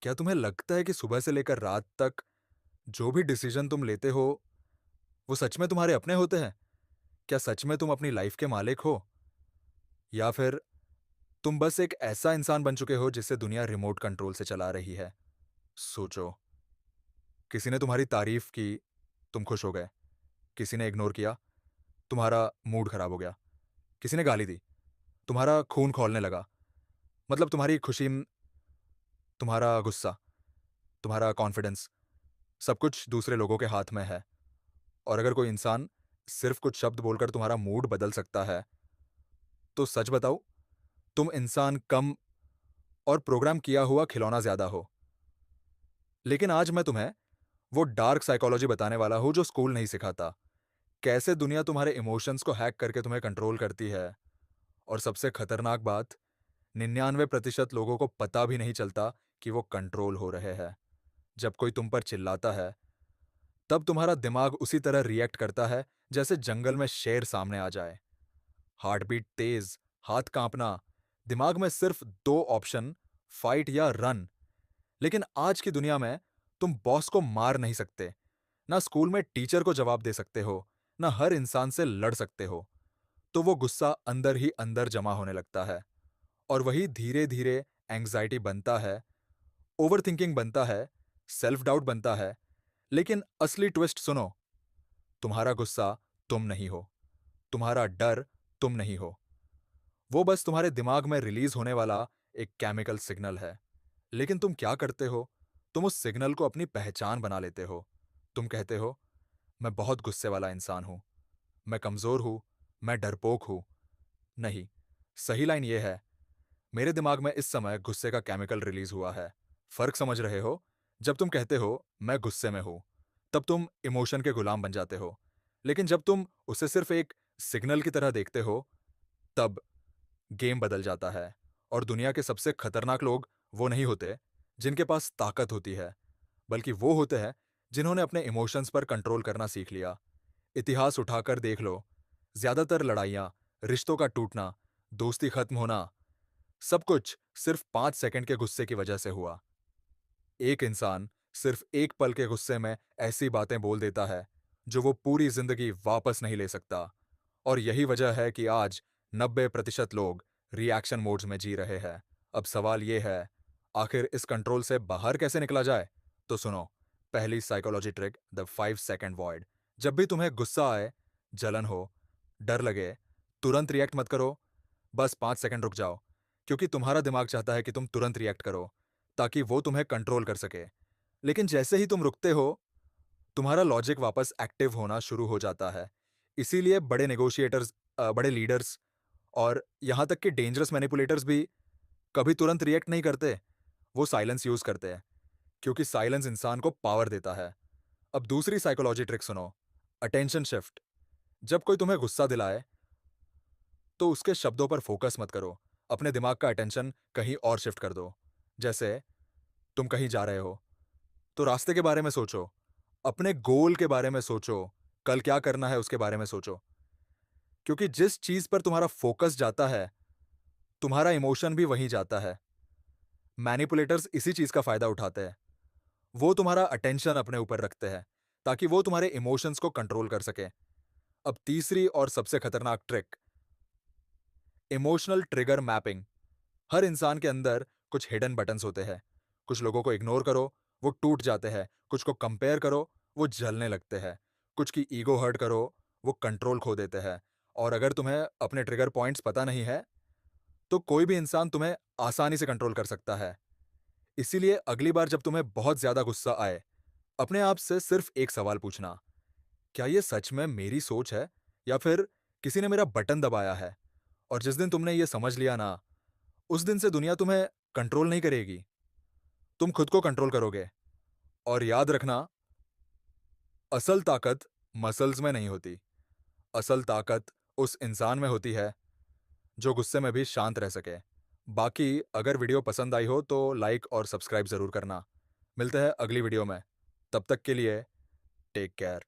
क्या तुम्हें लगता है कि सुबह से लेकर रात तक जो भी डिसीजन तुम लेते हो, वो सच में तुम्हारे अपने होते हैं? क्या सच में तुम अपनी लाइफ के मालिक हो? या फिर तुम बस एक ऐसा इंसान बन चुके हो जिसे दुनिया रिमोट कंट्रोल से चला रही है? सोचो, किसी ने तुम्हारी तारीफ की, तुम खुश हो गए। किसी ने इग्नोर किया, तुम्हारा मूड खराब हो गया। किसी ने गाली दी, तुम्हारा खून खौलने लगा। मतलब तुम्हारी खुशी, तुम्हारा गुस्सा, तुम्हारा कॉन्फिडेंस, सब कुछ दूसरे लोगों के हाथ में है। और अगर कोई इंसान सिर्फ कुछ शब्द बोलकर तुम्हारा मूड बदल सकता है, तो सच बताऊं, तुम इंसान कम और प्रोग्राम किया हुआ खिलौना ज्यादा हो। लेकिन आज मैं तुम्हें वो डार्क साइकोलॉजी बताने वाला हूं जो स्कूल नहीं सिखाता। कैसे दुनिया तुम्हारे इमोशंस को हैक करके तुम्हें कंट्रोल करती है। और सबसे खतरनाक बात, 99% लोगों को पता भी नहीं चलता कि वो कंट्रोल हो रहे हैं। जब कोई तुम पर चिल्लाता है, तब तुम्हारा दिमाग उसी तरह रिएक्ट करता है जैसे जंगल में शेर सामने आ जाए। हार्ट बीट तेज, हाथ कांपना, दिमाग में सिर्फ दो ऑप्शन, फाइट या रन। लेकिन आज की दुनिया में तुम बॉस को मार नहीं सकते, ना स्कूल में टीचर को जवाब दे सकते हो, ना हर इंसान से लड़ सकते हो। तो वो गुस्सा अंदर ही अंदर जमा होने लगता है, और वही धीरे धीरे एंग्जाइटी बनता है, ओवर थिंकिंग बनता है, सेल्फ डाउट बनता है। लेकिन असली ट्विस्ट सुनो, तुम्हारा गुस्सा तुम नहीं हो, तुम्हारा डर तुम नहीं हो। वो बस तुम्हारे दिमाग में रिलीज होने वाला एक केमिकल सिग्नल है। लेकिन तुम क्या करते हो? तुम उस सिग्नल को अपनी पहचान बना लेते हो। तुम कहते हो, मैं बहुत गुस्से वाला इंसान हूं, मैं कमजोर हूं, मैं डरपोक हूं। नहीं, सही लाइन ये है, मेरे दिमाग में इस समय गुस्से का केमिकल रिलीज हुआ है। फर्क समझ रहे हो? जब तुम कहते हो मैं गुस्से में हूं, तब तुम इमोशन के गुलाम बन जाते हो। लेकिन जब तुम उसे सिर्फ एक सिग्नल की तरह देखते हो, तब गेम बदल जाता है। और दुनिया के सबसे खतरनाक लोग वो नहीं होते जिनके पास ताकत होती है, बल्कि वो होते हैं जिन्होंने अपने इमोशंस पर कंट्रोल करना सीख लिया। इतिहास उठाकर देख लो, ज्यादातर लड़ाइयां, रिश्तों का टूटना, दोस्ती खत्म होना, सब कुछ सिर्फ 5 सेकंड के गुस्से की वजह से हुआ। एक इंसान सिर्फ एक पल के गुस्से में ऐसी बातें बोल देता है जो वो पूरी जिंदगी वापस नहीं ले सकता। और यही वजह है कि आज 90% लोग रिएक्शन मोड्स में जी रहे हैं। अब सवाल ये है, आखिर इस कंट्रोल से बाहर कैसे निकला जाए? तो सुनो, पहली psychology trick, the 5 second void. जब भी तुम्हें गुस्सा आए, जलन हो, डर लगे, तुरंत रिएक्ट मत करो। बस 5 सेकंड रुक जाओ, क्योंकि तुम्हारा दिमाग चाहता है कि तुम तुरंत रिएक्ट करो, ताकि वो तुम्हें कंट्रोल कर सके। लेकिन जैसे ही तुम रुकते हो, तुम्हारा लॉजिक वापस एक्टिव होना शुरू हो जाता है। इसीलिए बड़े नेगोशिएटर्स, बड़े लीडर्स और यहाँ तक कि डेंजरस मैनिपुलेटर्स भी कभी तुरंत रिएक्ट नहीं करते। वो साइलेंस यूज करते हैं, क्योंकि साइलेंस इंसान को पावर देता है। अब दूसरी साइकोलॉजी ट्रिक सुनो, अटेंशन शिफ्ट। जब कोई तुम्हें गुस्सा दिलाए, तो उसके शब्दों पर फोकस मत करो, अपने दिमाग का अटेंशन कहीं और शिफ्ट कर दो। जैसे तुम कहीं जा रहे हो, तो रास्ते के बारे में सोचो, अपने गोल के बारे में सोचो, कल क्या करना है उसके बारे में सोचो। क्योंकि जिस चीज पर तुम्हारा फोकस जाता है, तुम्हारा इमोशन भी वहीं जाता है। मैनिपुलेटर्स इसी चीज का फायदा उठाते हैं। वो तुम्हारा अटेंशन अपने ऊपर रखते हैं, ताकि वो तुम्हारे इमोशंस को कंट्रोल कर सके। अब तीसरी और सबसे खतरनाक ट्रिक, इमोशनल ट्रिगर मैपिंग। हर इंसान के अंदर कुछ हिडन बटन्स होते हैं। कुछ लोगों को इग्नोर करो, वो टूट जाते हैं। कुछ को कंपेयर करो, वो जलने लगते हैं। कुछ की ईगो हर्ट करो, वो कंट्रोल खो देते हैं। और अगर तुम्हें अपने ट्रिगर पॉइंट्स पता नहीं है, तो कोई भी इंसान तुम्हें आसानी से कंट्रोल कर सकता है। इसीलिए अगली बार जब तुम्हें बहुत ज्यादा गुस्सा आए, अपने आप से सिर्फ एक सवाल पूछना, क्या ये सच में मेरी सोच है, या फिर किसी ने मेरा बटन दबाया है? और जिस दिन तुमने ये समझ लिया ना, उस दिन से दुनिया तुम्हें कंट्रोल नहीं करेगी, तुम खुद को कंट्रोल करोगे। और याद रखना, असल ताकत मसल्स में नहीं होती, असल ताकत उस इंसान में होती है जो गुस्से में भी शांत रह सके। बाकी अगर वीडियो पसंद आई हो तो लाइक और सब्सक्राइब जरूर करना। मिलते हैं अगली वीडियो में, तब तक के लिए टेक केयर।